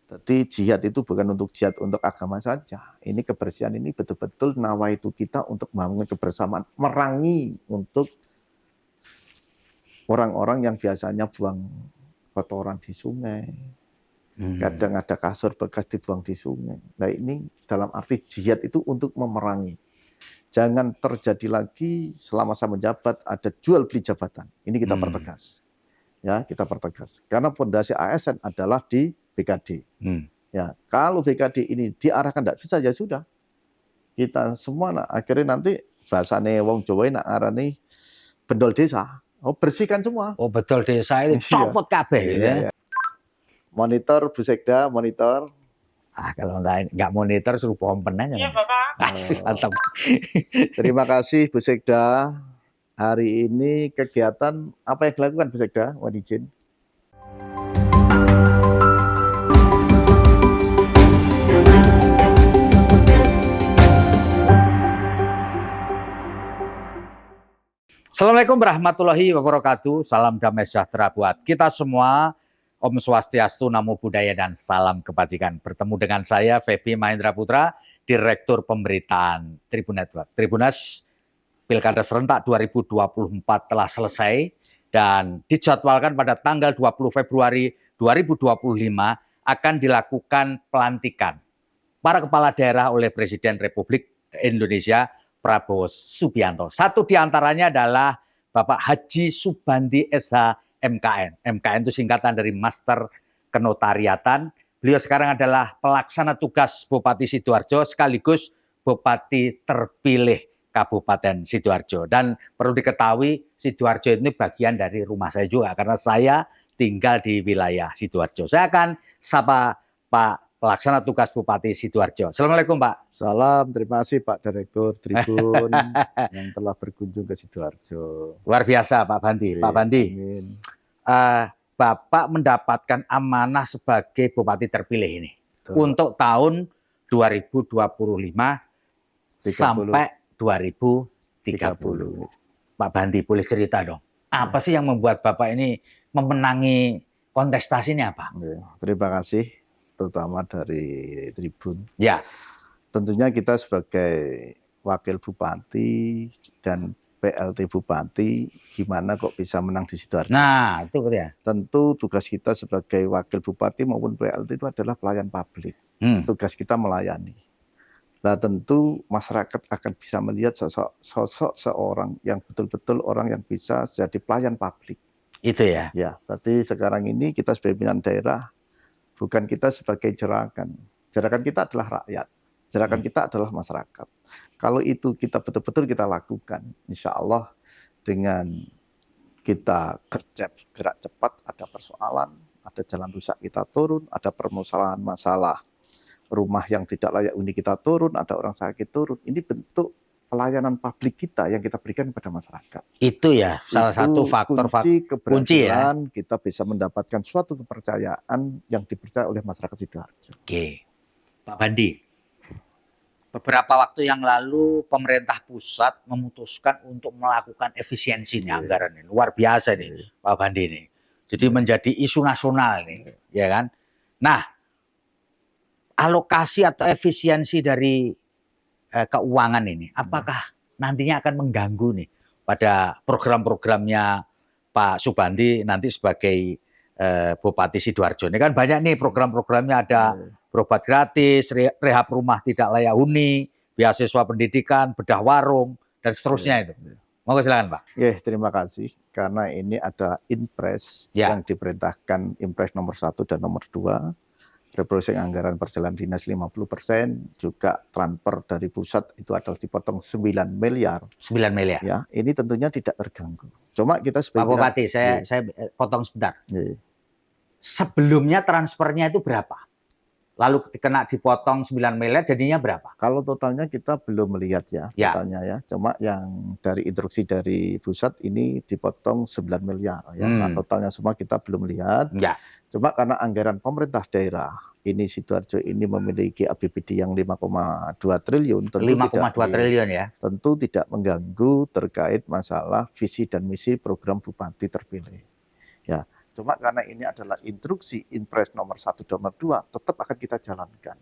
Jadi jihad itu bukan untuk jihad untuk agama saja. Ini kebersihan ini betul-betul nawaitu kita untuk membangun kebersamaan, merangi untuk orang-orang yang biasanya buang kotoran di sungai. Kadang ada kasur bekas dibuang di sungai. Nah ini dalam arti jihad itu untuk memerangi. Jangan terjadi lagi selama saya menjabat ada jual beli jabatan. Ini kita pertegas. Ya, kita pertegas. Karena fondasi ASN adalah di BKD. Ya, kalau BKD ini diarahkan tidak bisa ya sudah. Kita semua akhirnya nanti bahasane wong Jawa nak arani bendol desa. Oh, bersihkan semua. Oh, betul desa itu copot kabeh gitu ya. Monitor Bu Sekda, monitor. Kalau nggak monitor suruh pompen aja. Iya, Bapak. Mantap. Terima kasih Bu Sekda. Hari ini kegiatan apa yang dilakukan Bu Sekda? Mohon izin. Assalamualaikum warahmatullahi wabarakatuh. Salam damai sejahtera buat kita semua. Om Swastiastu, Namo Buddhaya, dan salam kebajikan. Bertemu dengan saya, Feby Mahendra Putra, Direktur Pemberitaan Tribun Network. Tribunas Pilkada Serentak 2024 telah selesai dan dijadwalkan pada tanggal 20 Februari 2025 akan dilakukan pelantikan para kepala daerah oleh Presiden Republik Indonesia Prabowo Subianto. Satu di antaranya adalah Bapak Haji Subandi SH MKN. MKN itu singkatan dari Master Kenotariatan. Beliau sekarang adalah pelaksana tugas Bupati Sidoarjo sekaligus Bupati terpilih Kabupaten Sidoarjo. Dan perlu diketahui Sidoarjo ini bagian dari rumah saya juga karena saya tinggal di wilayah Sidoarjo. Saya akan sapa Pak pelaksana tugas Bupati Sidoarjo. Assalamualaikum Pak. Salam, terima kasih Pak Direktur Tribun yang telah berkunjung ke Sidoarjo. Luar biasa Pak Bandi. Pak Bandi, Bapak mendapatkan amanah sebagai Bupati terpilih ini. Betul. Untuk tahun 2025 sampai 2030. Pak Bandi, boleh cerita dong. Apa sih yang membuat Bapak ini memenangi kontestasi ini apa? Terima kasih, terutama dari Tribun. Ya. Tentunya kita sebagai wakil bupati dan PLT bupati, gimana kok bisa menang di Sidoarjo? Nah, itu ya. Tentu tugas kita sebagai wakil bupati maupun PLT itu adalah pelayan publik. Tugas kita melayani. Nah, tentu masyarakat akan bisa melihat sosok seorang yang betul-betul orang yang bisa jadi pelayan publik. Itu ya. Ya, tapi sekarang ini kita sebagai pimpinan daerah, bukan kita sebagai jerakan. Jerakan kita adalah rakyat. Jerakan kita adalah masyarakat. Kalau itu kita betul-betul kita lakukan, insya Allah dengan kita kerja gerak cepat, ada persoalan, ada jalan rusak kita turun, ada permasalahan masalah rumah yang tidak layak huni kita turun, ada orang sakit turun. Ini bentuk pelayanan publik kita yang kita berikan kepada masyarakat. Itu ya salah satu faktor kunci ya. Kita bisa mendapatkan suatu kepercayaan yang dipercaya oleh masyarakat Sidoarjo. Oke, Pak Bandi. Beberapa waktu yang lalu pemerintah pusat memutuskan untuk melakukan efisiensi nih anggaran ini. Luar biasa nih Pak Bandi ini. Jadi menjadi isu nasional nih, ya kan? Nah, alokasi atau efisiensi dari keuangan ini, apakah nantinya akan mengganggu nih pada program-programnya Pak Subandi nanti sebagai Bupati Sidoarjo? Ini kan banyak nih program-programnya, ada berobat gratis, rehab rumah tidak layak huni, beasiswa pendidikan, bedah warung, dan seterusnya itu. Monggo silakan Pak. Terima kasih. Karena ini ada Inpres yang diperintahkan, Inpres nomor 1 dan nomor 2. Refocusing anggaran perjalanan dinas 50%, juga transfer dari pusat itu adalah dipotong 9 miliar. 9 miliar. Ya, ini tentunya tidak terganggu. Cuma kita sebagai Pak Bupati, saya potong sebentar. Sebelumnya transfernya itu berapa? Lalu kena dipotong 9 miliar jadinya berapa? Kalau totalnya kita belum melihat totalnya ya. Cuma yang dari instruksi dari pusat ini dipotong 9 miliar ya. Nah, totalnya semua kita belum lihat. Cuma karena anggaran pemerintah daerah ini Sidoarjo ini memiliki APBD yang 5,2 triliun. 5,2 triliun ya. Tentu tidak mengganggu terkait masalah visi dan misi program Bupati terpilih. Ya. Cuma karena ini adalah instruksi Inpres nomor 1 nomor 2 tetap akan kita jalankan.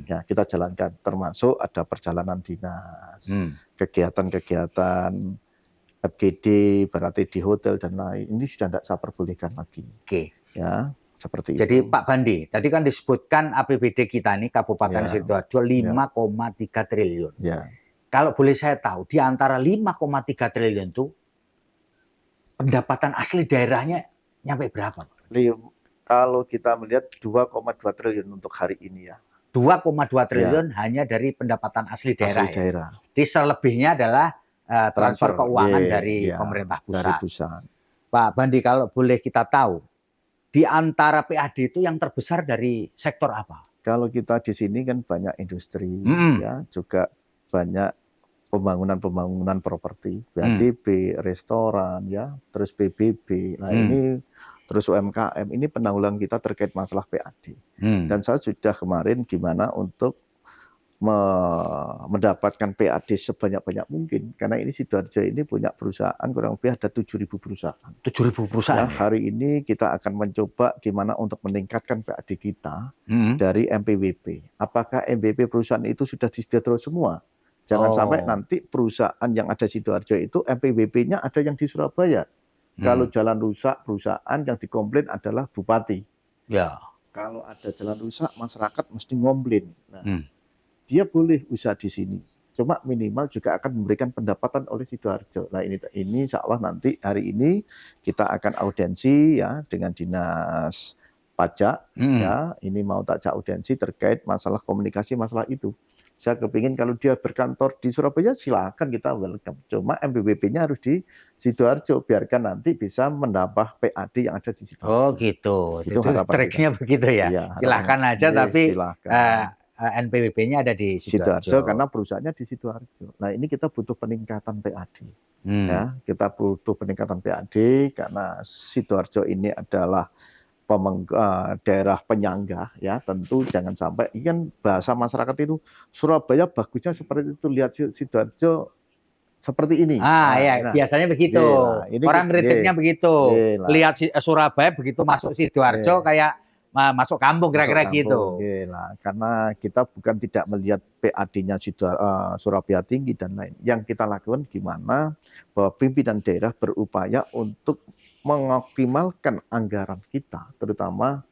Ya, kita jalankan termasuk ada perjalanan dinas, kegiatan-kegiatan FGD, berarti di hotel dan lain. Ini sudah tidak saya perbolehkan lagi. Oke. Ya, seperti Jadi itu. Pak Bandi, tadi kan disebutkan APBD kita nih Kabupaten Sidoarjo 5,3 triliun. Ya. Kalau boleh saya tahu, di antara 5,3 triliun itu pendapatan asli daerahnya nyampe berapa? Kalau kita melihat 2,2 triliun untuk hari ini ya. 2,2 triliun hanya dari pendapatan asli daerah. Asli daerah. Di selebihnya adalah transfer keuangan dari pemerintah pusat. Dari pusat. Pak Bandi, kalau boleh kita tahu, di antara PAD itu yang terbesar dari sektor apa? Kalau kita di sini kan banyak industri, ya, juga banyak pembangunan properti, BATB, restoran, ya, terus PBB. Nah ini terus UMKM, ini penanggulangan kita terkait masalah PAD. Dan saya sudah kemarin gimana untuk mendapatkan PAD sebanyak-banyak mungkin, karena ini Sidoarjo ini punya perusahaan kurang lebih ada 7.000 perusahaan. 7.000 perusahaan. Nah, hari ini kita akan mencoba gimana untuk meningkatkan PAD kita dari MPWP. Apakah MPWP perusahaan itu sudah di Sidoarjo semua? Jangan sampai nanti perusahaan yang ada di Sidoarjo itu MPWP-nya ada yang di Surabaya. Kalau jalan rusak, perusahaan yang dikomplain adalah bupati. Ya. Kalau ada jalan rusak, masyarakat mesti ngomplain. Nah, dia boleh usaha di sini. Cuma minimal juga akan memberikan pendapatan oleh Sidoarjo. Nah ini insya Allah nanti hari ini kita akan audiensi ya dengan dinas pajak. Ya, ini mau tak audiensi terkait masalah komunikasi masalah itu. Saya kepingin kalau dia berkantor di Surabaya silakan kita welcome. Cuma MPWP-nya harus di Sidoarjo biarkan nanti bisa menambah PAD yang ada di Sidoarjo. Oh gitu. Itu triknya begitu ya. Ya silakan aja tapi silakan. NPWP-nya ada di Sidoarjo karena perusahaannya di Sidoarjo. Nah ini kita butuh peningkatan PAD. Ya, kita butuh peningkatan PAD karena Sidoarjo ini adalah daerah penyangga. Ya, tentu jangan sampai. Ini kan bahasa masyarakat itu Surabaya bagusnya seperti itu, lihat Sidoarjo seperti ini. Ya, biasanya begitu. Orang kritiknya begitu. Lihat Surabaya begitu masuk Sidoarjo kayak masuk kampung kira-kira gitu. Karena kita bukan tidak melihat PAD-nya Surabaya tinggi dan lain. Yang kita lakukan gimana bahwa pimpinan daerah berupaya untuk mengoptimalkan anggaran kita, terutama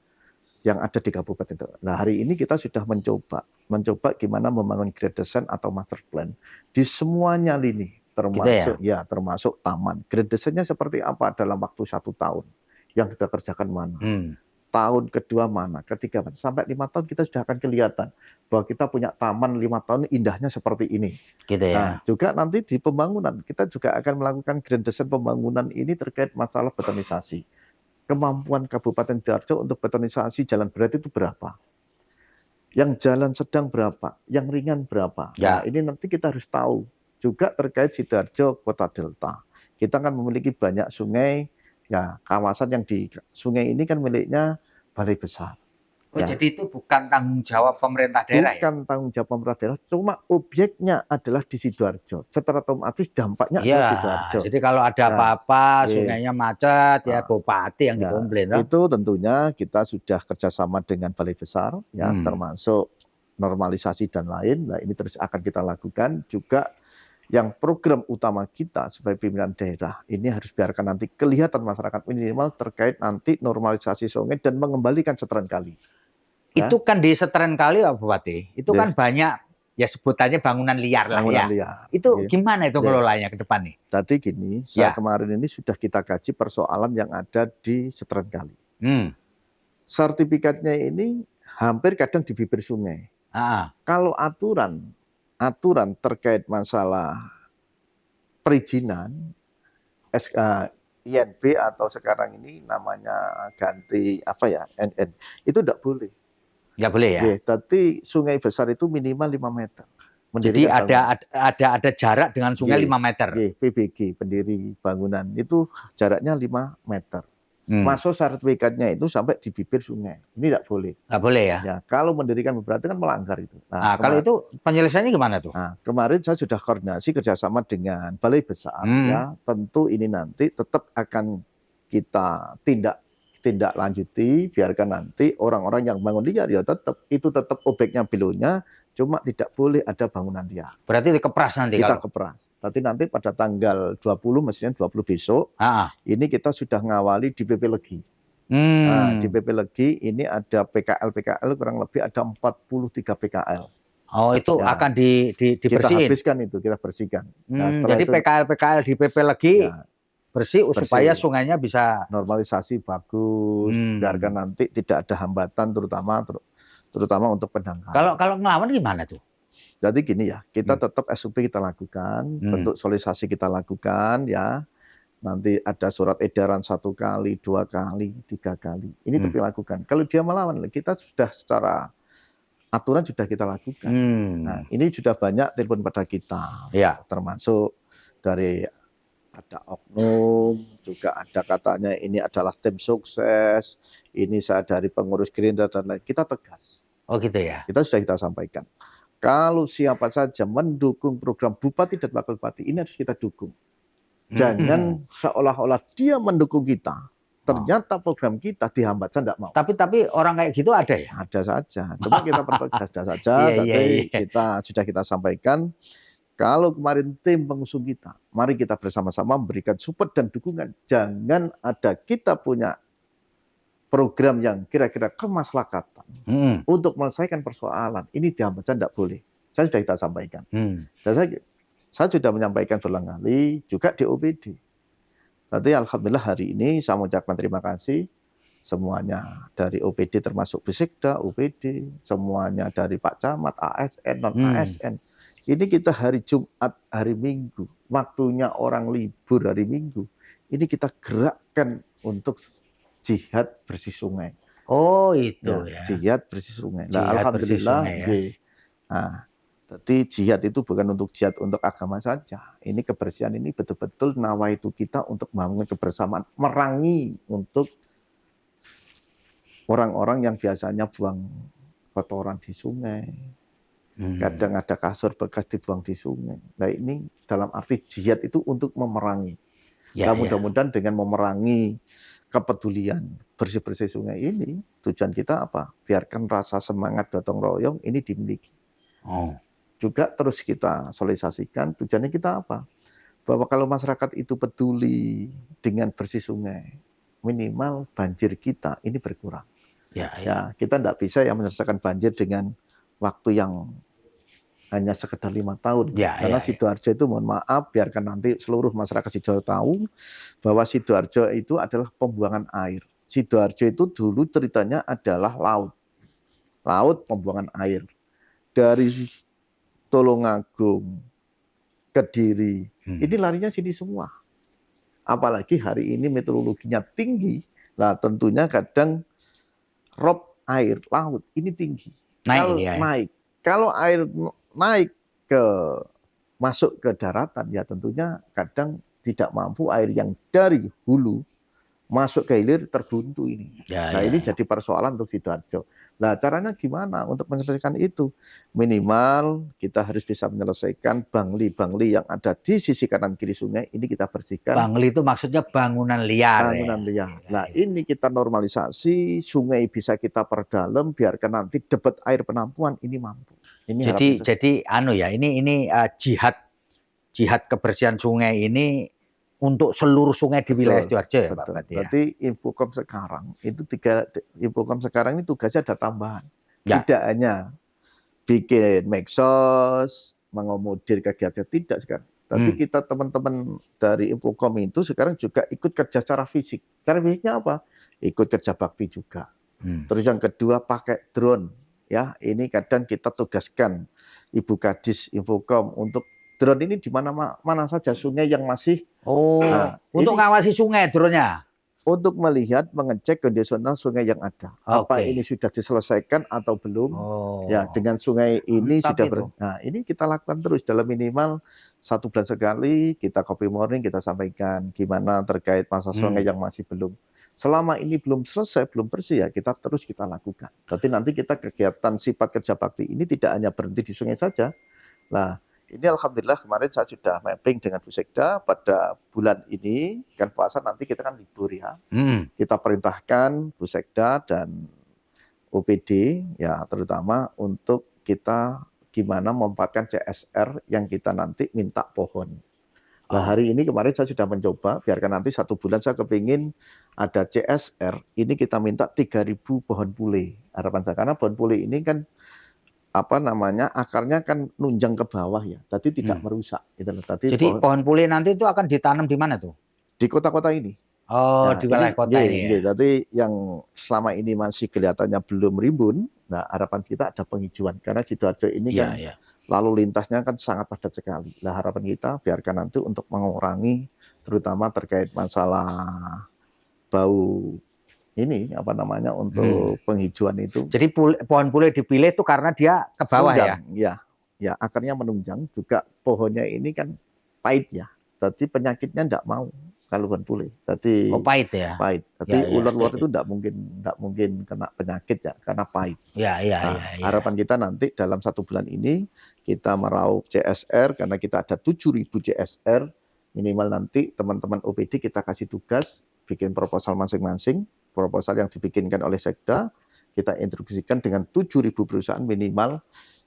yang ada di kabupaten itu. Nah hari ini kita sudah mencoba gimana membangun gradesan atau master plan di semuanya lini, termasuk gitu ya? Termasuk taman. Gradesannya seperti apa dalam waktu 1 tahun yang kita kerjakan mana? Tahun kedua mana, ketiga mana, sampai 5 tahun kita sudah akan kelihatan bahwa kita punya taman 5 tahun indahnya seperti ini. Gitu ya. Nah, juga nanti di pembangunan kita juga akan melakukan grandesan pembangunan ini terkait masalah betonisasi. Kemampuan Kabupaten Sidoarjo untuk betonisasi jalan berat itu berapa? Yang jalan sedang berapa? Yang ringan berapa? Ya. Nah, ini nanti kita harus tahu juga terkait Sidoarjo Kota Delta. Kita kan memiliki banyak sungai. Ya, kawasan yang di sungai ini kan miliknya Balai Besar. Oh, ya. Jadi itu bukan tanggung jawab pemerintah daerah bukan tanggung jawab pemerintah daerah, cuma objeknya adalah di Sidoarjo. Secara otomatis dampaknya adalah Sidoarjo. Jadi kalau ada apa-apa, sungainya macet, ya bupati yang dikomplain. Itu tentunya kita sudah kerjasama dengan Balai Besar, ya termasuk normalisasi dan lain. Nah ini terus akan kita lakukan juga. Yang program utama kita sebagai pimpinan daerah ini harus biarkan nanti kelihatan masyarakat minimal terkait nanti normalisasi sungai dan mengembalikan seteran kali. Ya. Itu kan di seteran kali Pak Bupati, itu kan banyak ya sebutannya bangunan liar lah ya. Liar. Itu gimana itu kelolanya ke depan nih? Tadi gini, saya kemarin ini sudah kita kaji persoalan yang ada di seteran kali. Sertifikatnya ini hampir kadang di bibir sungai. Kalau aturan terkait masalah perizinan INB atau sekarang ini namanya ganti apa ya NN itu tidak boleh. Nggak boleh ya. Tapi sungai besar itu minimal 5 meter. Jadi ada jarak dengan sungai 5 meter. PBG pendiri bangunan itu jaraknya 5 meter. Masuk sertifikatnya itu sampai di bibir sungai. Ini tidak boleh. Nggak boleh ya? Ya, kalau mendirikan berarti kan melanggar itu. Nah, kalau itu penyelesaiannya gimana tuh? Nah, kemarin saya sudah koordinasi kerjasama dengan Balai Besar. Ya, tentu ini nanti tetap akan kita tindak tindak lanjuti, biarkan nanti orang-orang yang bangun liar ya tetap objeknya belonya, cuma tidak boleh ada bangunan liar. Berarti dikepras nanti Kita kalau. kepras. Tapi nanti pada tanggal 20, mestinya 20 besok, ini kita sudah ngawali di PP Legi. Nah, di PP Legi ini ada PKL kurang lebih ada 43 PKL. Oh, itu Ya, akan dibersihin. Kita habiskan itu, kita bersihkan. Nah, jadi itu, PKL di PP Legi ya, bersih supaya sungainya bisa normalisasi bagus, biarkan nanti tidak ada hambatan terutama untuk pendangkalan. Kalau ngelawan gimana tuh? Jadi gini ya, kita tetap SOP kita lakukan, bentuk sosialisasi kita lakukan ya. Nanti ada surat edaran 1 kali, 2 kali, 3 kali. Ini tetap dilakukan. Kalau dia melawan, kita sudah secara aturan sudah kita lakukan. Nah, ini sudah banyak telepon pada kita, ya, termasuk dari ada oknum, juga ada katanya ini adalah tim sukses, ini saya dari pengurus Gerindra dan lain. Kita tegas. Oh gitu ya. Kita sampaikan. Kalau siapa saja mendukung program Bupati dan Wakil Bupati, ini harus kita dukung. Jangan seolah-olah dia mendukung kita. Ternyata program kita dihambat, saya tidak mau. Tapi orang kayak gitu ada ya? Ada saja. Cuma kita pertegas saja. Tapi kita sampaikan. Kalau kemarin tim pengusung kita, mari kita bersama-sama memberikan support dan dukungan. Jangan ada kita punya program yang kira-kira kemaslahatan untuk menyelesaikan persoalan. Ini dihambat, saya tidak boleh. Saya sudah kita sampaikan. Dan saya sudah menyampaikan berulang kali juga di OPD. Berarti alhamdulillah hari ini saya mengucapkan terima kasih semuanya dari OPD termasuk Bisekda, OPD, semuanya dari Pak Camat, ASN, non-ASN. Ini kita hari Jumat, hari Minggu, waktunya orang libur hari Minggu. Ini kita gerakkan untuk jihad bersih sungai. Oh itu ya. Jihad bersih sungai. Nah, alhamdulillah. Nah, jadi jihad itu bukan untuk jihad untuk agama saja. Ini kebersihan ini betul-betul nawaitu kita untuk membangun kebersamaan, merangi untuk orang-orang yang biasanya buang kotoran di sungai. Kadang ada kasur bekas dibuang di sungai. Nah ini dalam arti jihad itu untuk memerangi. Nah, mudah-mudahan dengan memerangi kepedulian bersih-bersih sungai ini, tujuan kita apa? Biarkan rasa semangat gotong royong ini dimiliki. Juga terus kita sosialisasikan, tujuannya kita apa? Bahwa kalau masyarakat itu peduli dengan bersih sungai, minimal banjir kita ini berkurang. Ya, kita tidak bisa menyelesaikan banjir dengan waktu yang hanya sekedar 5 tahun. Karena Sidoarjo itu, mohon maaf, biarkan nanti seluruh masyarakat Sidoarjo tahu bahwa Sidoarjo itu adalah pembuangan air. Sidoarjo itu dulu ceritanya adalah laut. Laut pembuangan air. Dari Tulungagung, Kediri, ini larinya sini semua. Apalagi hari ini meteorologinya tinggi, lah tentunya kadang rob air laut ini tinggi. Naik. Kalau air naik masuk ke daratan, ya tentunya kadang tidak mampu air yang dari hulu masuk ke hilir terbuntu ini. Ini jadi persoalan untuk Sidoarjo. Nah, caranya gimana untuk menyelesaikan itu? Minimal kita harus bisa menyelesaikan bangli-bangli yang ada di sisi kanan kiri sungai ini kita bersihkan. Bangli itu maksudnya bangunan liar. Bangunan liar. Nah, ini kita normalisasi, sungai bisa kita perdalam, biarkan nanti debit air penampungan ini mampu. Jadi ini jihad kebersihan sungai ini untuk seluruh sungai di wilayah Sidoarjo ya, Pak. Berarti Infocom sekarang ini tugasnya ada tambahan. Tidak hanya bikin medsos, mengomodir kegiatan, tidak sekarang. Tapi kita teman-teman dari Infocom itu sekarang juga ikut kerja secara fisik. Cara fisiknya apa? Ikut kerja bakti juga. Terus yang kedua pakai drone. Ya, ini kadang kita tugaskan Ibu Kadis Infocom untuk drone ini di mana saja sungai yang masih untuk ngawasi sungai drone-nya. Untuk melihat, mengecek kondisional sungai yang ada. Apa ini sudah diselesaikan atau belum? Ya, dengan sungai ini Nah, ini kita lakukan terus dalam minimal 1 bulan sekali, kita copy morning, kita sampaikan gimana terkait masa sungai yang masih belum. Selama ini belum selesai, belum bersih, ya kita lakukan. Berarti nanti kita kegiatan sifat kerja bakti ini tidak hanya berhenti di sungai saja. Nah, Ini alhamdulillah kemarin saya sudah mapping dengan Bu Sekda pada bulan ini kan puasa nanti kita kan libur ya. Kita perintahkan Bu Sekda dan OPD ya terutama untuk kita gimana memanfaatkan CSR yang kita nanti minta pohon. Nah hari ini kemarin saya sudah mencoba, biarkan nanti 1 bulan saya kepingin ada CSR, ini kita minta 3.000 pohon pule. Harapan saya, karena pohon pule ini kan akarnya kan nunjang ke bawah ya, tadi tidak merusak. Jadi pohon pule nanti itu akan ditanam di mana tuh? Di kota-kota ini. Oh, di wilayah kota ini ya. Jadi yang selama ini masih kelihatannya belum rimbun, nah harapan kita ada penghijauan, karena Sidoarjo ini kan lalu lintasnya kan sangat padat sekali. Nah harapan kita biarkan nanti untuk mengurangi terutama terkait masalah bau ini untuk penghijauan itu. Jadi pohon pule dipilih itu karena dia ke bawah ya akarnya menunjang, juga pohonnya ini kan pahit ya. Jadi penyakitnya enggak mau kalau pohon pule. Jadi pahit ya. Pahit. Jadi ular-ular itu enggak mungkin kena penyakit ya karena pahit. Harapan kita nanti dalam 1 bulan ini kita meraup CSR karena kita ada 7.000 CSR, minimal nanti teman-teman OPD kita kasih tugas bikin proposal masing-masing, proposal yang dibikinkan oleh Sekda, kita instruksikan dengan 7.000 perusahaan minimal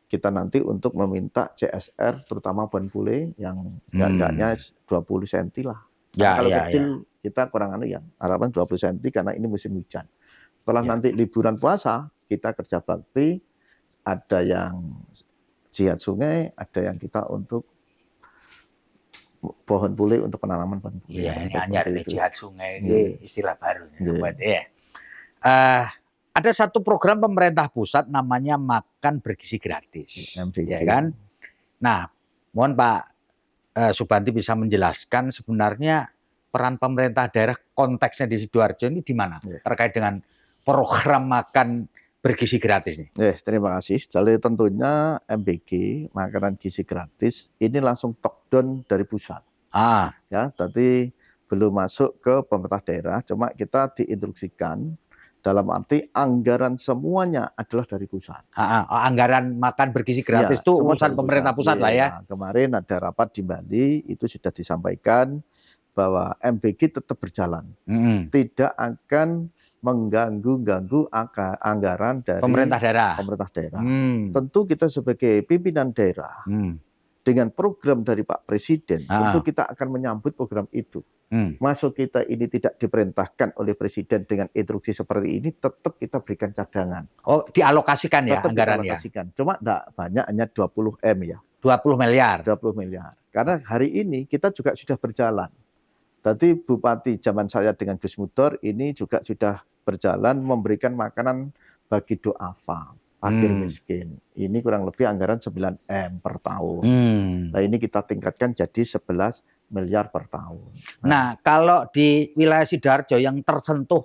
kita nanti untuk meminta CSR terutama pohon pule yang gagaknya 20 cm lah. Kalau kecil kita kurang harapan 20 cm karena ini musim hujan. Setelah nanti liburan puasa kita kerja bakti, ada yang jihad sungai, ada yang kita untuk pohon pule untuk penanaman pohon pule. Iya, ini anyar nih jihad sungai, istilah baru. Ada satu program pemerintah pusat namanya makan bergizi gratis, ya kan? Nah, mohon Pak Subanti bisa menjelaskan sebenarnya peran pemerintah daerah konteksnya di Sidoarjo ini di mana terkait dengan program makan bergizi gratis nih? Terima kasih. Jadi tentunya MBG makanan gizi gratis ini langsung top down dari pusat. Ya, tadi belum masuk ke pemerintah daerah, cuma kita diinstruksikan dalam arti anggaran semuanya adalah dari pusat. Anggaran makan bergizi gratis itu urusan pemerintah pusat lah ya. Kemarin ada rapat di Bali, itu sudah disampaikan bahwa MBG tetap berjalan, tidak akan mengganggu anggaran dari pemerintah daerah. Tentu kita sebagai pimpinan daerah dengan program dari Pak Presiden, tentu kita akan menyambut program itu. Masuk kita ini tidak diperintahkan oleh Presiden dengan instruksi seperti ini, tetap kita berikan cadangan. Oh, dialokasikan ya anggarannya? Dialokasikan. Cuma enggak banyak, hanya 20 M ya. 20 miliar? 20 miliar. Karena hari ini kita juga sudah berjalan. Tadi Bupati zaman saya dengan Gus Mutor ini juga sudah berjalan memberikan makanan bagi duafa, fakir miskin. Ini kurang lebih anggaran 9 M per tahun. Nah ini kita tingkatkan jadi 11 miliar per tahun. Nah, kalau di wilayah Sidoarjo yang tersentuh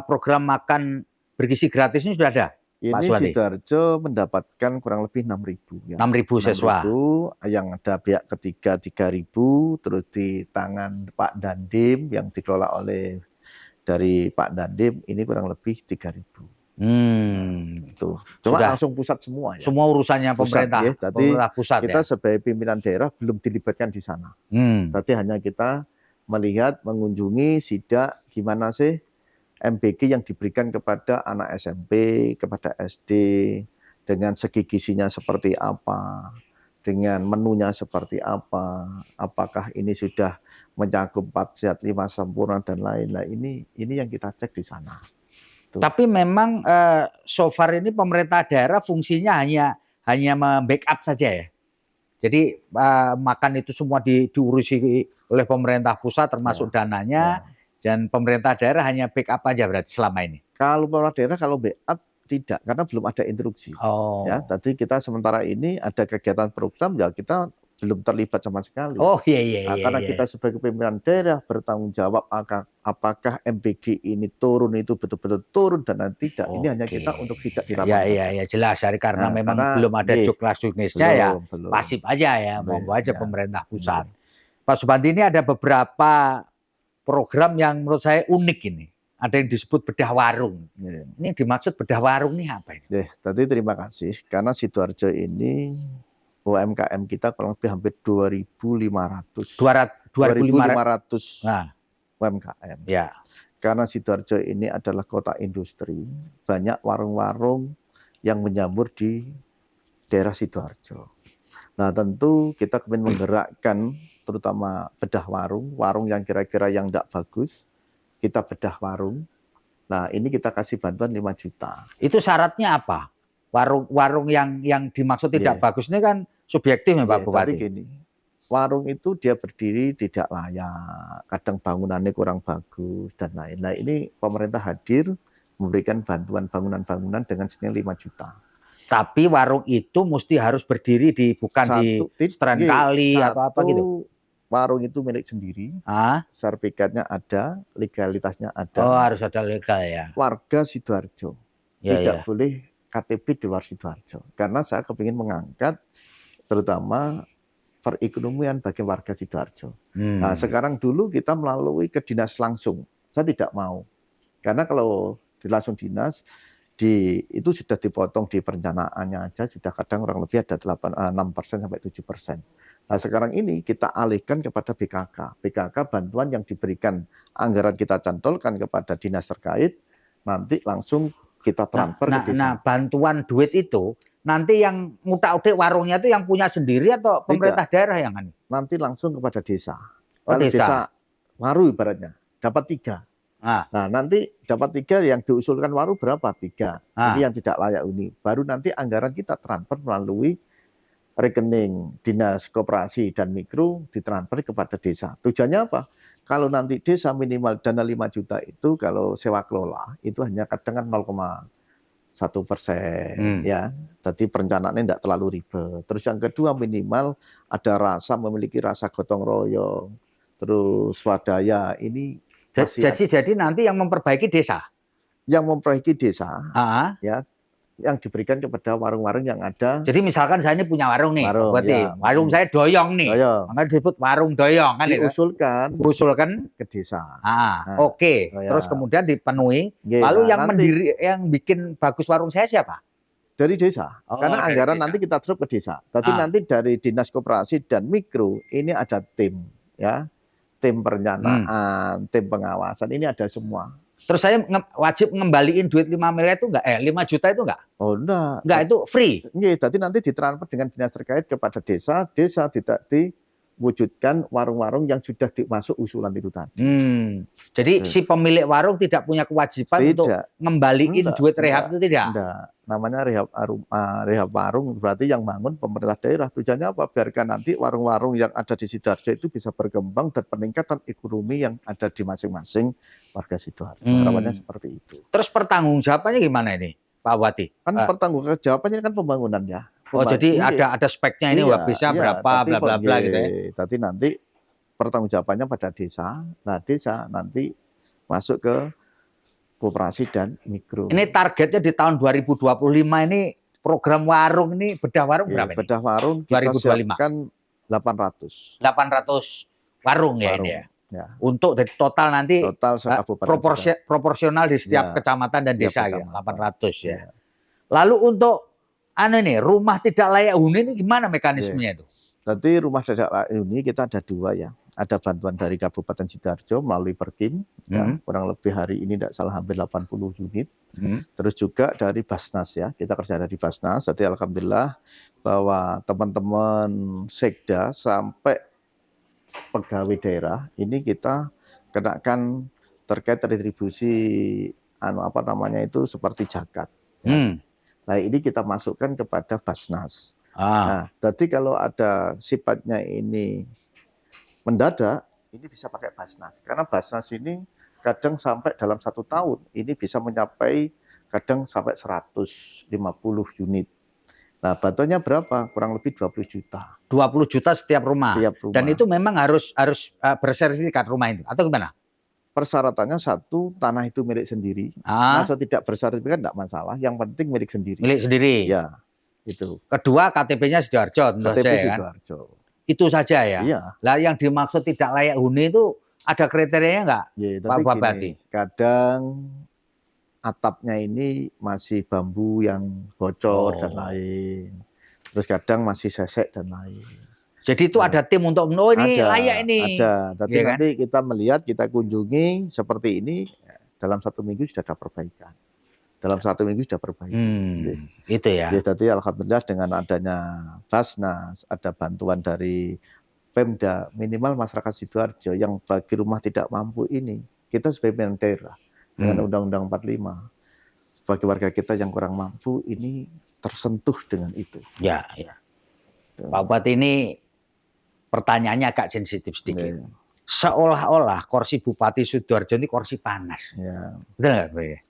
program makan bergizi gratis ini sudah ada? Ini Sidoarjo mendapatkan kurang lebih 6.000 ya. 6.000 siswa. 6.000 yang ada pihak ketiga 3.000, terus di tangan Pak Dandim yang dikelola oleh dari Pak Dandim ini kurang lebih 3.000. Tuh. Cuma sudah langsung pusat semua ya. Semua urusannya pemerintah. Ya. Tadi pusat, kita sebagai pimpinan daerah belum dilibatkan di sana. Tadi hanya kita melihat, mengunjungi, sidak gimana sih MBG yang diberikan kepada anak SMP, kepada SD, dengan segi gizinya seperti apa, dengan menunya seperti apa, apakah ini sudah mencakup 4 sehat 5 sempurna dan lain-lain. Ini yang kita cek di sana. Tapi memang so far ini pemerintah daerah fungsinya hanya membackup saja ya. Jadi makan itu semua diurusi oleh pemerintah pusat termasuk dananya, dan pemerintah daerah hanya backup aja berarti selama ini. Kalau pemerintah daerah kalau backup tidak, karena belum ada instruksi. Ya, tadi kita sementara ini ada kegiatan program ya kita belum terlibat sama sekali. Karena kita sebagai pimpinan daerah bertanggung jawab apakah MBG ini turun itu betul-betul turun dan tidak. Ini hanya kita untuk sidak di lapangan. Iya, jelas. Karena memang belum ada juknis-juknisnya ya, pasif aja ya, monggo aja pemerintah pusat. Pak Subanti, ini ada beberapa program yang menurut saya unik ini. Ada yang disebut bedah warung. Ini dimaksud bedah warung ini apa ini? Tadi terima kasih, karena Sidoarjo ini UMKM kita kurang lebih hampir 2.500. 2.500. 2.500 Nah, UMKM. ya. Karena Sidoarjo ini adalah kota industri, banyak warung-warung yang menyambur di daerah Sidoarjo. Nah, tentu kita ingin menggerakkan terutama bedah warung yang kira-kira yang tidak bagus, kita bedah warung. Nah, ini kita kasih bantuan 5 juta. Itu syaratnya apa? Warung yang dimaksud tidak bagus ini kan subjektif ya Pak Bupati. Tapi gini, warung itu dia berdiri tidak layak, kadang bangunannya kurang bagus dan lain. Nah, ini pemerintah hadir memberikan bantuan bangunan-bangunan dengan senilai 5 juta. Tapi warung itu mesti harus berdiri bukan di seteran kali atau apa gitu. Warung itu milik sendiri, sertifikatnya ada, legalitasnya ada. Oh, harus ada legal ya. Warga Sidoarjo, tidak boleh KTP di luar Sidoarjo. Karena saya kepingin mengangkat terutama perekonomian bagi warga Sidoarjo. Nah, sekarang dulu kita melalui ke dinas langsung. Saya tidak mau. Karena kalau langsung dinas, itu sudah dipotong di perencanaannya aja, sudah kadang kurang lebih ada 6% sampai 7%. Nah, sekarang ini kita alihkan kepada BKK. BKK bantuan yang diberikan, anggaran kita cantolkan kepada dinas terkait, nanti langsung kita transfer ke desa. Nah, bantuan duit itu, nanti yang ngutak-utik warungnya itu yang punya sendiri atau pemerintah daerah yang ini? Nanti langsung kepada desa. Oh, kalau desa Waru ibaratnya, dapat 3. Nah, nanti dapat 3 yang diusulkan Waru berapa? 3. Ini yang tidak layak ini. Baru nanti anggaran kita transfer melalui rekening Dinas Koperasi dan Mikro ditransfer kepada desa. Tujuannya apa? Kalau nanti desa minimal dana 5 juta itu kalau sewa kelola itu hanya kadang kan 0,1%. Ya. Jadi perencanaannya tidak terlalu ribet. Terus yang kedua minimal ada memiliki rasa gotong royong. Terus swadaya ini jadi nanti yang memperbaiki desa. Yang memperbaiki desa, ya, yang diberikan kepada warung-warung yang ada. Jadi misalkan saya ini punya warung nih, warung saya doyong nih, makanya disebut warung doyong kan? Diusulkan ke desa. Oke. Terus kemudian dipenuhi. Lalu yang bikin bagus warung saya siapa? Dari desa. Karena anggaran nanti kita drop ke desa. Tapi nanti dari Dinas Koperasi dan Mikro ini ada tim, ya. Tim perencanaan, tim pengawasan, ini ada semua. Terus saya wajib ngembaliin duit 5 miliar itu enggak? 5 juta itu enggak? Oh, enggak. Enggak, itu free? Iya, jadi nanti ditransfer dengan dinas terkait kepada desa, desa tidak diwujudkan warung-warung yang sudah dimasuk usulan itu tadi. Jadi si pemilik warung tidak punya kewajiban untuk ngembaliin duit rehab itu tidak? Enggak. Namanya rehab warung berarti yang bangun pemerintah daerah. Tujuannya apa? Biarkan nanti warung-warung yang ada di Sidoarjo itu bisa berkembang dan peningkatan ekonomi yang ada di masing-masing warga Sidoarjo. Harapannya seperti itu. Terus pertanggungjawabannya gimana ini, Pak Bupati? Kan pertanggungjawabannya kan pembangunan ya. Jadi ada speknya ini bisa berapa bla bla bla gitu ya. Tapi nanti pertanggungjawabannya pada desa. Nah, desa nanti masuk ke Koperasi dan Mikro. Ini targetnya di tahun 2025 ini program warung ini bedah warung berapa ini? Bedah warung kita 2025. siapkan 800. 800 warung ya ini ya. Untuk total nanti proporsional di setiap kecamatan dan desa ya, 800 ya. Lalu untuk rumah tidak layak huni ini gimana mekanismenya itu? Jadi rumah tidak layak huni kita ada 2 ya. Ada bantuan dari Kabupaten Sidoarjo melalui Perkim, ya, kurang lebih hari ini tidak salah hampir 80 unit. Terus juga dari Basnas ya, kita kerja dari Basnas. Jadi alhamdulillah bahwa teman-teman Sekda sampai pegawai daerah ini kita kenakan terkait retribusi seperti zakat. Ya. Nah, ini kita masukkan kepada Basnas. Nah, jadi kalau ada sifatnya ini mendadak, ini bisa pakai Basnas. Karena Basnas ini kadang sampai dalam 1 tahun, ini bisa mencapai kadang sampai 150 unit. Nah, bantuannya berapa? Kurang lebih 20 juta. 20 juta setiap rumah. Dan itu memang harus bersertifikat rumah itu, atau gimana? Persyaratannya 1, tanah itu milik sendiri. Masa tidak bersertifikat tidak masalah, yang penting milik sendiri. Milik sendiri. Ya, itu. Kedua, KTP-nya Sidoarjo. KTP Sidoarjo. Kan? Itu saja ya. Iya. Lah yang dimaksud tidak layak huni itu ada kriterianya enggak, Pak Bupati? Kadang atapnya ini masih bambu yang bocor dan lain. Terus kadang masih sesek dan lain. Jadi itu ada tim untuk ini layak ini. Ada. Tapi Iya kan? nanti kita melihat, kita kunjungi seperti ini, dalam 1 minggu sudah ada perbaikan. Dalam 1 minggu sudah perbaikan. Itu ya. Jadi alhamdulillah dengan adanya Basnas, ada bantuan dari Pemda, minimal masyarakat Sidoarjo yang bagi rumah tidak mampu ini, kita sebagai pimpinan daerah dengan Undang-Undang 45, bagi warga kita yang kurang mampu ini tersentuh dengan itu. Ya, ya. Pak Bupati, ini pertanyaannya agak sensitif sedikit. Ya. Seolah-olah kursi Bupati Sidoarjo ini kursi panas. Ya. Betul nggak, Pak?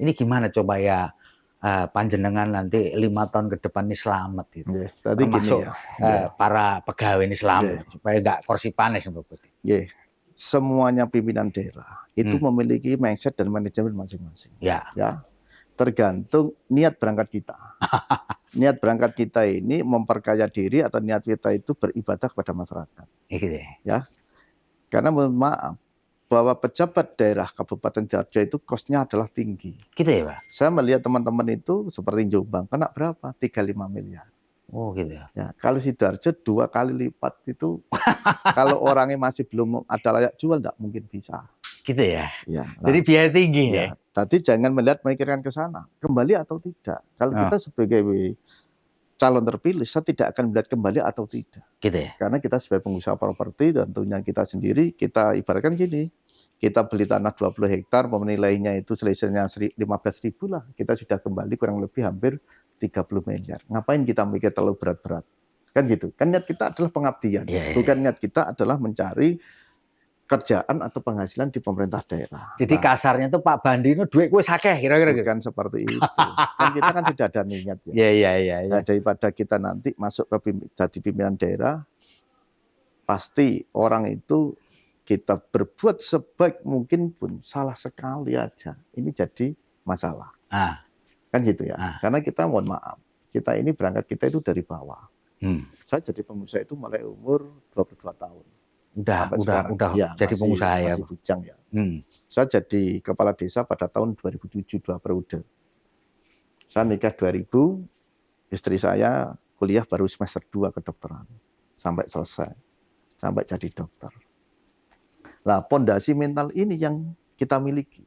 Ini gimana coba ya panjenengan nanti 5 tahun ke depan ini selamat gitu. Yeah, tadi termasuk gini ya. Para pegawai ini selamat supaya nggak kursi panas, Pak Bupati. Yeah. Semuanya pimpinan daerah itu memiliki mindset dan manajemen masing-masing. Ya. Tergantung niat berangkat kita. Niat berangkat kita ini memperkaya diri atau niat kita itu beribadah kepada masyarakat. Ya. Karena mohon maaf, bahwa pejabat daerah Kabupaten Sidoarjo itu kosnya adalah tinggi. Gitu ya, Pak? Saya melihat teman-teman itu seperti Jombang, kena berapa? 35 miliar. Oh gitu ya. Ya, kalau Sidoarjo 2 kali lipat itu, kalau orangnya masih belum ada layak jual, enggak mungkin bisa. Gitu ya? Ya. Jadi biaya tinggi ya? Tapi jangan melihat memikirkan ke sana, kembali atau tidak. Kalau kita sebagai calon terpilih, saya tidak akan melihat kembali atau tidak. Gitu ya? Karena kita sebagai pengusaha properti, tentunya kita sendiri, kita ibaratkan gini, kita beli tanah 20 hektar, nilainya itu selisihnya 15.000 lah, kita sudah kembali kurang lebih hampir 30 miliar. Ngapain kita mikir terlalu berat-berat? Kan gitu. Kan niat kita adalah pengabdian. Bukan niat kita adalah mencari kerjaan atau penghasilan di pemerintah daerah. Jadi kasarnya tuh Pak Bandi itu duit gue sakeh kira-kira gitu. Bukan seperti itu. Kan kita kan sudah ada niat ya. Iya. Nah, daripada kita nanti masuk ke jadi pimpinan daerah, pasti orang itu kita berbuat sebaik mungkin pun salah sekali aja, ini jadi masalah. Kan gitu ya. Karena kita mohon maaf, kita ini berangkat kita itu dari bawah. Saya jadi pengusaha itu mulai umur 22 tahun. Udah ya, jadi pengusaha ya. Masih bujang ya. Saya jadi kepala desa pada tahun 2007, 2 periode. Saya nikah 2000, istri saya kuliah baru semester 2 kedokteran. Sampai selesai. Sampai jadi dokter. Nah, pondasi mental ini yang kita miliki.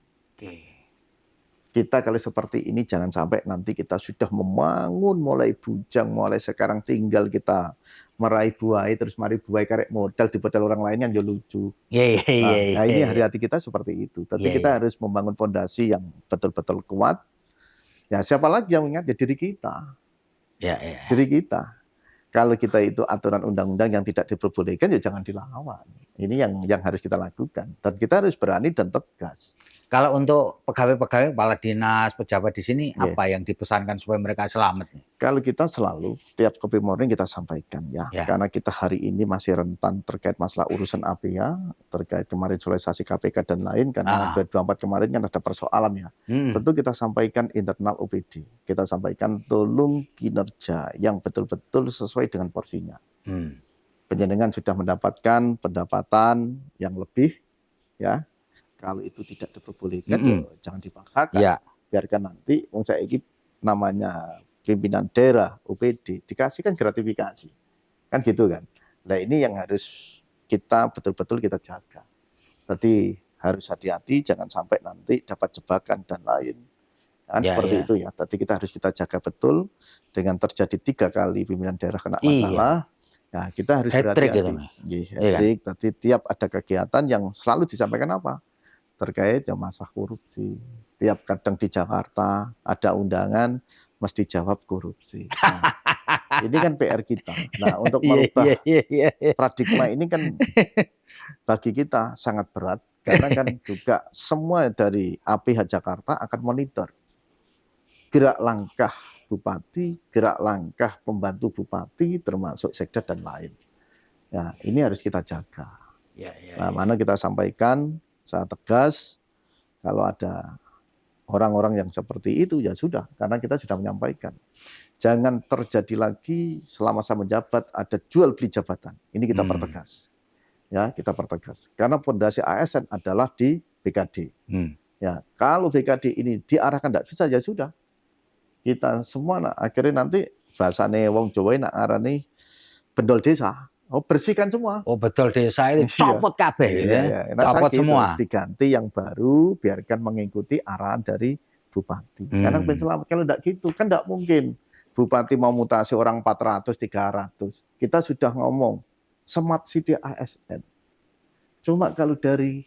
Kita kalau seperti ini jangan sampai nanti kita sudah membangun mulai bujang, mulai sekarang tinggal kita meraih buah, terus mari buah karek modal di modal orang lain yang lucu. Nah, ini hati-hati kita seperti itu. Tapi kita harus membangun pondasi yang betul-betul kuat. Ya, siapa lagi yang ingat? Ya diri kita. Diri kita. Kalau kita itu aturan undang-undang yang tidak diperbolehkan, ya jangan dilawan. Ini yang harus kita lakukan. Dan kita harus berani dan tegas. Kalau untuk pegawai-pegawai, kepala dinas, pejabat di sini, apa yang dipesankan supaya mereka selamat? Kalau kita selalu, tiap kopi morning kita sampaikan ya. Karena kita hari ini masih rentan terkait masalah urusan APA, terkait kemarin sosialisasi KPK dan lain, karena 2024 kemarin kan ada persoalan ya. Tentu kita sampaikan internal OPD. Kita sampaikan tolong kinerja yang betul-betul sesuai dengan porsinya. Penjenengan sudah mendapatkan pendapatan yang lebih, ya. Kalau itu tidak diperbolehkan, jangan dipaksakan. Biarkan nanti, saya ini namanya pimpinan daerah, OPD, dikasihkan gratifikasi. Kan gitu kan. Nah ini yang harus kita betul-betul kita jaga. Tadi harus hati-hati, jangan sampai nanti dapat jebakan dan lain. Kan seperti itu ya. Tadi kita harus kita jaga betul, dengan terjadi 3 kali pimpinan daerah kena masalah. Nah kita harus berhati-hati. Tadi tiap ada kegiatan yang selalu disampaikan apa? Terkait ya masalah korupsi. Tiap kadang di Jakarta ada undangan mesti jawab korupsi. Nah, ini kan PR kita. Nah, untuk merubah paradigma ini kan bagi kita sangat berat karena kan juga semua dari APH Jakarta akan monitor gerak langkah bupati, gerak langkah pembantu bupati termasuk sekda dan lain. Nah, ini harus kita jaga. Nah, mana kita sampaikan saya tegas, kalau ada orang-orang yang seperti itu ya sudah, karena kita sudah menyampaikan. Jangan terjadi lagi selama saya menjabat ada jual beli jabatan. Ini kita pertegas. Ya, kita pertegas. Karena fondasi ASN adalah di BKD. Ya, kalau BKD ini diarahkan tidak bisa ya sudah. Kita semua akhirnya nanti bahasane wong Jawa nak ngarani bendol desa. Oh, bersihkan semua. Oh, betul desa itu copot kabeh gitu ya. Copot Gitu, semua. diganti yang baru, biarkan mengikuti arahan dari bupati. Karena selamat kalau enggak gitu kan enggak mungkin. Bupati mau mutasi orang 400, 300. Kita sudah ngomong Smart City ASN. Cuma kalau dari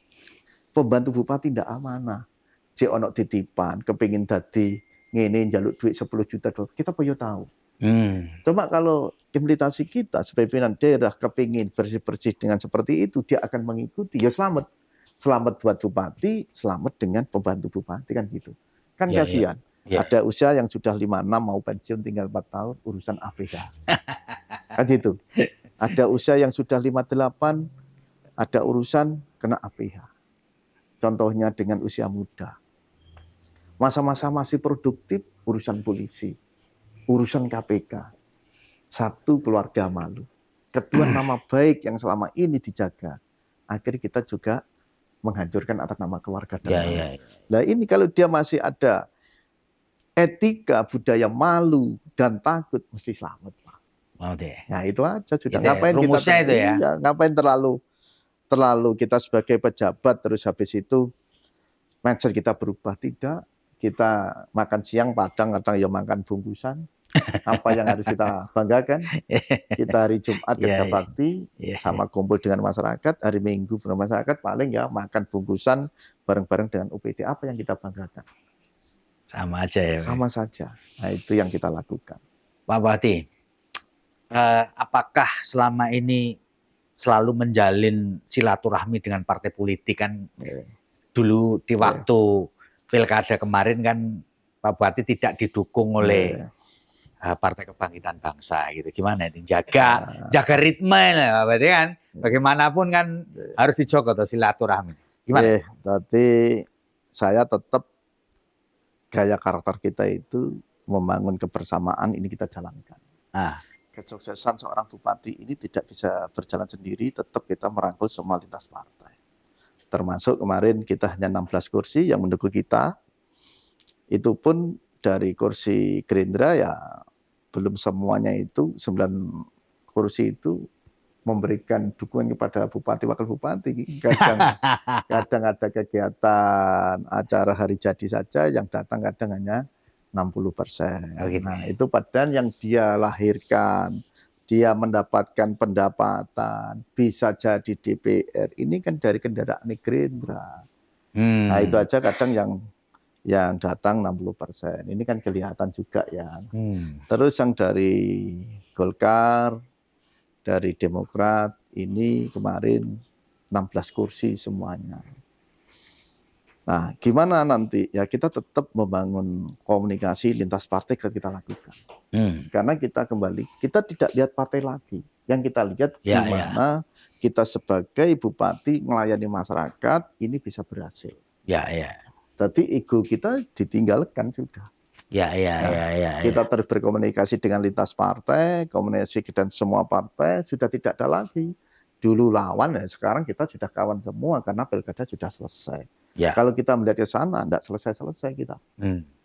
pembantu bupati enggak amanah. Si ono titipan, kepingin dadi ngene njaluk duit 10 juta dolar. Kita perlu tahu. Coba kalau implementasi kita sebagai pimpinan daerah kepingin bersih-bersih dengan seperti itu, dia akan mengikuti. Ya selamat. Selamat buat bupati, selamat dengan pembantu bupati kan gitu. Kan kasihan. Ada usia yang sudah 56 mau pensiun tinggal 4 tahun urusan APH. Kan gitu. Ada usia yang sudah 58 ada urusan kena APH. Contohnya dengan usia muda. Masa-masa masih produktif urusan polisi. Urusan KPK. Satu, keluarga malu. Kedua, nama baik yang selama ini dijaga. Akhirnya kita juga menghancurkan atas nama keluarga. Nah ini kalau dia masih ada etika, budaya malu dan takut, mesti selamat. Nah itu aja sudah. Ngapain kita itu ya? Ngapain terlalu kita sebagai pejabat terus habis itu mindset kita berubah. Tidak. Kita makan siang Padang, kadang ya makan bungkusan. Apa yang harus kita banggakan? Kita hari Jumat kerja bakti, sama kumpul dengan masyarakat, hari Minggu dengan masyarakat, paling ya makan bungkusan bareng-bareng dengan UPD. Apa yang kita banggakan? Sama aja ya. Sama saja. Nah itu yang kita lakukan. Pak Bupati, apakah selama ini selalu menjalin silaturahmi dengan partai politik kan? Dulu di waktu Pilkada kemarin kan Pak Bupati tidak didukung oleh Partai Kebangkitan Bangsa gitu. Gimana ini jaga ritme lah Pak Bupati kan. Bagaimanapun kan harus dijaga tuh silaturahmi. Gimana? Berarti saya tetap gaya karakter kita itu membangun kebersamaan ini kita jalankan. Kesuksesan seorang bupati ini tidak bisa berjalan sendiri, tetap kita merangkul semua lintas partai. Termasuk kemarin kita hanya 16 kursi yang mendukung kita. Itu pun dari kursi Gerindra ya belum semuanya itu 9 kursi itu memberikan dukungan kepada bupati wakil bupati. Kadang ada kegiatan acara hari jadi saja yang datang kadang hanya 60%. Nah, itu padahal yang dia lahirkan, dia mendapatkan pendapatan, bisa jadi DPR, ini kan dari kendaraan Gerindra. Nah, itu aja kadang yang datang 60%. Ini kan kelihatan juga ya. Terus yang dari Golkar, dari Demokrat, ini kemarin 16 kursi semuanya. Nah, gimana nanti? Ya kita tetap membangun komunikasi lintas partai kita lakukan. Karena kita kembali, kita tidak lihat partai lagi. Yang kita lihat gimana kita sebagai bupati melayani masyarakat ini bisa berhasil. Jadi ego kita ditinggalkan sudah. Kita terus berkomunikasi dengan lintas partai, komunikasi dengan semua partai sudah tidak ada lagi. Dulu lawan ya sekarang kita sudah kawan semua karena pilkada sudah selesai. Kalau kita melihat ke sana, tidak selesai-selesai kita.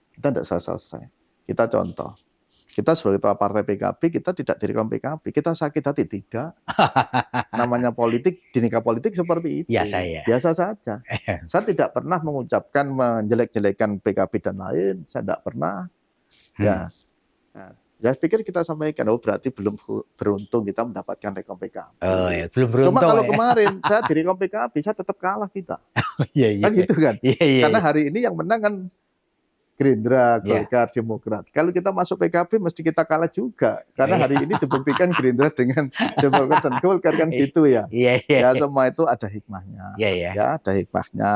Kita tidak selesai. Kita contoh, kita sebagai ketua partai PKB, kita tidak direkom PKB. Kita sakit hati, tidak. Namanya politik, dinamika politik seperti itu. Biasa saja. Saya tidak pernah mengucapkan menjelek-jelekan PKB dan lain. Saya tidak pernah. Ya, pikir kita sampaikan, berarti belum beruntung kita mendapatkan rekom PKB. Belum beruntung. Cuma kalau kemarin saya di rekom PKB, saya tetap kalah kita. Kan gitu kan? Karena hari ini yang menang kan Gerindra, Golkar, Demokrat. Kalau kita masuk PKB mesti kita kalah juga. Karena hari ini dibuktikan Gerindra dengan Demokrat dan Golkar kan gitu ya. Ya semua itu ada hikmahnya. Ya ada hikmahnya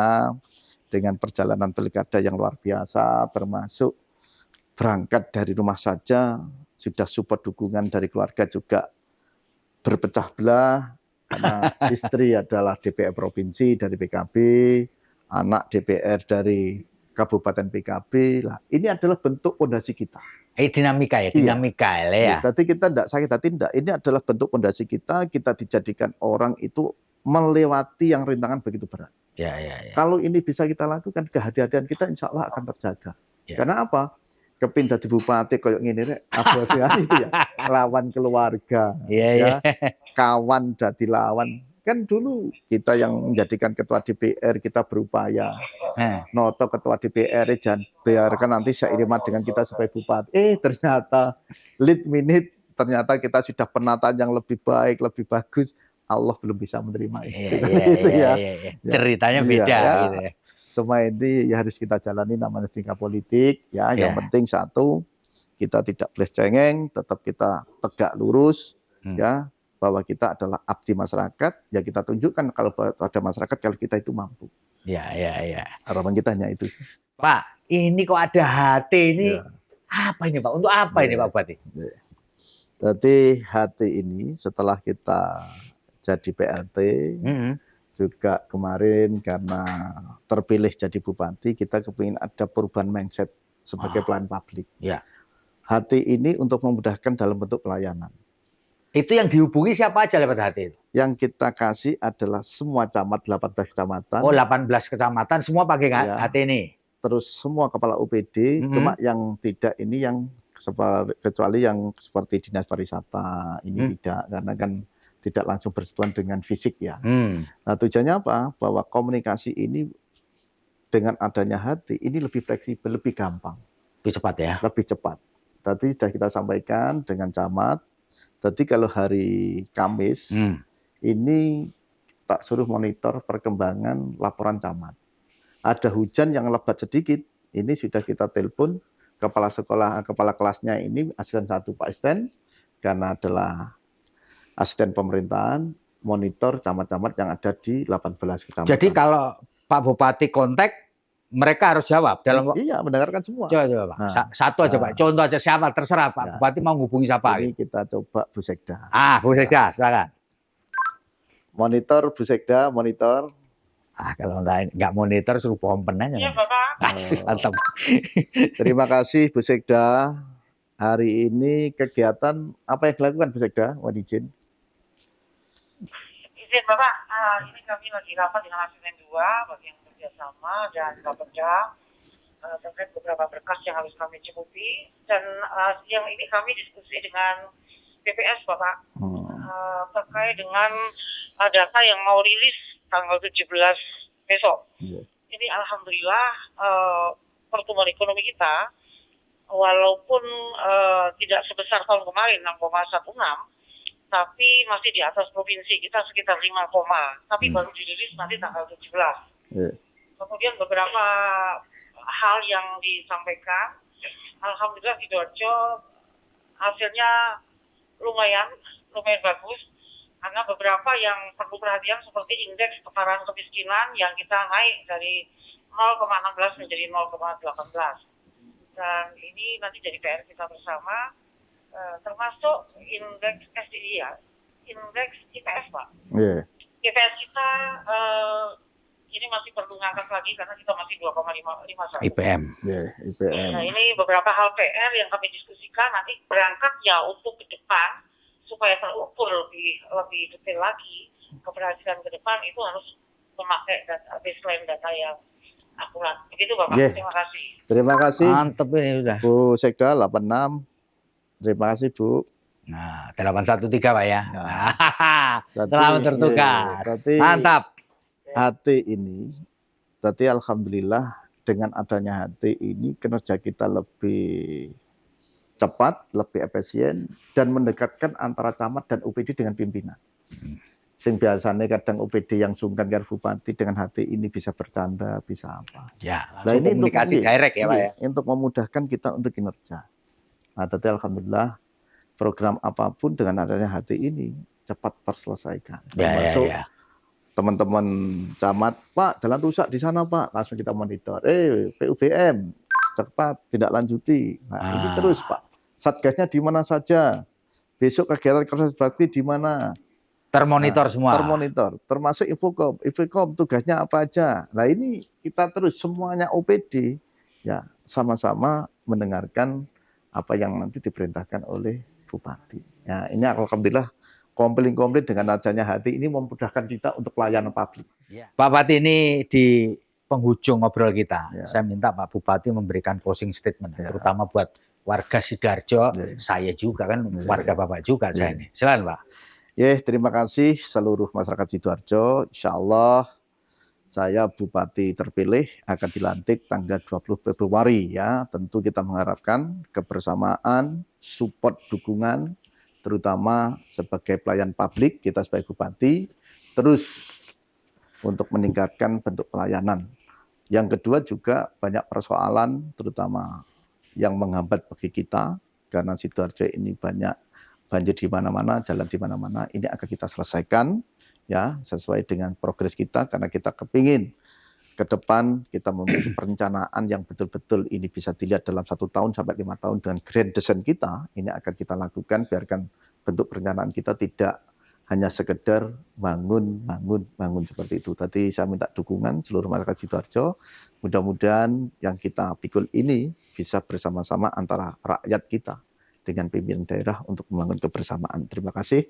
dengan perjalanan pilkada yang luar biasa, termasuk berangkat dari rumah saja, sudah support dukungan dari keluarga juga berpecah belah, karena istri adalah DPR Provinsi dari PKB, anak DPR dari Kabupaten PKB. Lah, ini adalah bentuk fondasi kita. Dinamika ya. Jadi kita tidak sakit hati, tidak. Ini adalah bentuk fondasi kita dijadikan orang itu melewati yang rintangan begitu berat. Kalau ini bisa kita lakukan, kehati-hatian kita insya Allah akan terjaga. Karena apa? kepin dadi bupati koyo ngene rek, abot itu ya, lawan keluarga, Iya, ya, iya. kawan dadi lawan. Kan dulu kita yang menjadikan ketua DPR, kita berupaya, Heh. noto ketua DPR, jangan biarkan nanti seiriman dengan kita sebagai bupati. Ternyata lead minute, ternyata kita sudah penataan yang lebih baik, lebih bagus, Allah belum bisa menerima Iya, itu. iya, Itu iya, ya. iya, iya. Ya. Ceritanya Iya, beda ya. gitu ya. Semua ini ya harus kita jalani namanya dinamika politik, ya. Yang Ya. penting satu, kita tidak boleh cengeng, tetap kita tegak lurus, ya, bahwa kita adalah abdi masyarakat, ya kita tunjukkan kalau pada masyarakat kalau kita itu mampu. Ya, ya, ya. Harapan kita hanya itu sih. Pak, ini kok ada HT ini? Ya. Apa ini Pak? Untuk apa ini Pak Bupati? Ya. Jadi HT ini setelah kita jadi PLT, juga kemarin karena terpilih jadi bupati, kita kepingin ada perubahan mindset sebagai pelayan publik. Ya. HT ini untuk memudahkan dalam bentuk pelayanan. Itu yang dihubungi siapa aja lewat HT itu? Yang kita kasih adalah semua camat, 18 kecamatan. Oh, 18 kecamatan semua pakai Ya. HT ini? Terus semua kepala UPD, cuma yang tidak ini yang kecuali yang seperti dinas pariwisata, ini tidak, karena kan tidak langsung bersentuhan dengan fisik ya. Nah tujuannya apa? Bahwa komunikasi ini dengan adanya HT ini lebih fleksibel, lebih gampang. Lebih cepat ya? Lebih cepat. Tadi sudah kita sampaikan dengan camat. Tadi kalau hari Kamis, ini tak suruh monitor perkembangan laporan camat. Ada hujan yang lebat sedikit, ini sudah kita telepon kepala sekolah, kepala kelasnya ini asisten 1 Pak Asisten, karena adalah asisten pemerintahan, monitor camat-camat yang ada di 18 kecamatan. Jadi kalau Pak Bupati kontak, mereka harus jawab dalam iya, mendengarkan semua. Coba Pak. Nah, satu aja Pak. Contoh aja siapa, terserah Pak. Bupati mau hubungi siapa. Ini kita coba Bu Sekda. Bu Sekda, silakan. Monitor Bu Sekda, monitor. Kalau nggak monitor suruh pompen aja. Iya, Bapak. Mantap. Terima kasih Bu Sekda. Hari ini kegiatan apa yang dilakukan Bu Sekda? Mohon izin. Izin Bapak, ini kami lagi rapat dengan asisten 2 bagi yang kerjasama dan Bapeda terkait beberapa berkas yang harus kami cukupi, dan siang ini kami diskusi dengan BPS Bapak terkait dengan data yang mau rilis tanggal 17 besok. Ini alhamdulillah pertumbuhan ekonomi kita walaupun tidak sebesar tahun kemarin 6,16, tapi masih di atas provinsi kita sekitar 5, tapi baru dirilis nanti tanggal 17. Kemudian beberapa hal yang disampaikan, alhamdulillah Sidoarjo hasilnya lumayan bagus, karena beberapa yang perlu perhatian seperti indeks tekanan kemiskinan yang kita naik dari 0,16 menjadi 0,18, dan ini nanti jadi PR kita bersama, termasuk indeks SDI ya, indeks IPS Pak. IPS kita ini masih perlu ngangkat lagi karena kita masih 2,51. IPM. IPM. Nah, ini beberapa hal PR yang kami diskusikan nanti berangkatnya untuk ke depan supaya terukur lebih detail lagi keberhasilan ke depan itu harus memakai baseline data yang akurat. Begitu Bapak. Terima kasih. Terima kasih. Mantap ini sudah. Bu Sekda 86. Terima kasih Bu. Nah, 813 Pak ya. Berarti, Selamat bertugas. Mantap. HT ini, berarti alhamdulillah dengan adanya HT ini kinerja kita lebih cepat, lebih efisien, dan mendekatkan antara camat dan UPD dengan pimpinan. Sing biasanya kadang UPD yang sungkan karo bupati dengan HT ini bisa bercanda, bisa apa. Ya, nah ini komunikasi direct ya Pak ya. Untuk memudahkan kita untuk kinerja. Nah, tadi alhamdulillah program apapun dengan adanya HT ini cepat terselesaikan. Termasuk teman-teman camat, Pak, jalan rusak di sana Pak, langsung kita monitor. PUBM cepat tidak lanjuti. Nah, ini terus Pak. Satgasnya di mana saja? Besok kegiatan kerja bakti di mana? Termonitor semua. Termonitor, termasuk Infocom. Infocom tugasnya apa aja? Nah, ini kita terus semuanya OPD ya sama-sama mendengarkan apa yang nanti diperintahkan oleh bupati. Ya, ini alhamdulillah komplit dengan adanya HT ini memudahkan kita untuk pelayanan publik. Pak Bupati ini di penghujung ngobrol kita, Ya. saya minta Pak Bupati memberikan closing statement, Ya. terutama buat warga Sidoarjo, Ya. saya juga kan Ya. warga Bapak juga saya Ya. ini. Silakan Pak. Ya, terima kasih seluruh masyarakat Sidoarjo. Insya Allah saya Bupati terpilih akan dilantik tanggal 20 Februari ya. Tentu kita mengharapkan kebersamaan, support, dukungan, terutama sebagai pelayan publik kita sebagai Bupati, terus untuk meningkatkan bentuk pelayanan. Yang kedua juga banyak persoalan, terutama yang menghambat bagi kita, karena Sidoarjo ini banyak banjir di mana-mana, jalan di mana-mana, ini akan kita selesaikan ya sesuai dengan progres kita, karena kita kepingin ke depan kita memiliki perencanaan yang betul-betul ini bisa dilihat dalam 1 tahun sampai 5 tahun dengan grand design kita, ini akan kita lakukan, biarkan bentuk perencanaan kita tidak hanya sekedar bangun seperti itu. Tadi saya minta dukungan seluruh masyarakat Sidoarjo, mudah-mudahan yang kita pikul ini bisa bersama-sama antara rakyat kita dengan pimpinan daerah untuk membangun kebersamaan. Terima kasih.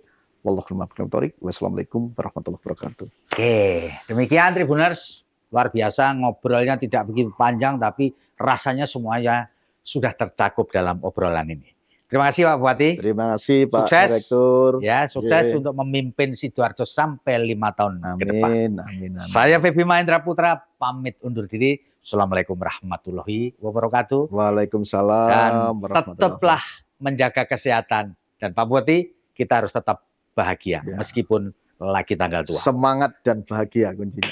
Wassalamualaikum warahmatullahi wabarakatuh. Oke, demikian Tribuners, luar biasa ngobrolnya tidak begitu panjang tapi rasanya semuanya sudah tercakup dalam obrolan ini. Terima kasih Pak Bupati. Terima kasih Pak Sukses. Direktur. Ya, sukses Ye. untuk memimpin Sidoarjo sampai 5 tahun ke depan. Amin. Saya Febi Mahendra Putra pamit undur diri. Assalamualaikum warahmatullahi wabarakatuh. Waalaikumsalam Dan warahmatullahi tetaplah menjaga kesehatan. Dan Pak Bupati, kita harus tetap bahagia Ya. meskipun lagi tanggal tua. Semangat dan bahagia kuncinya.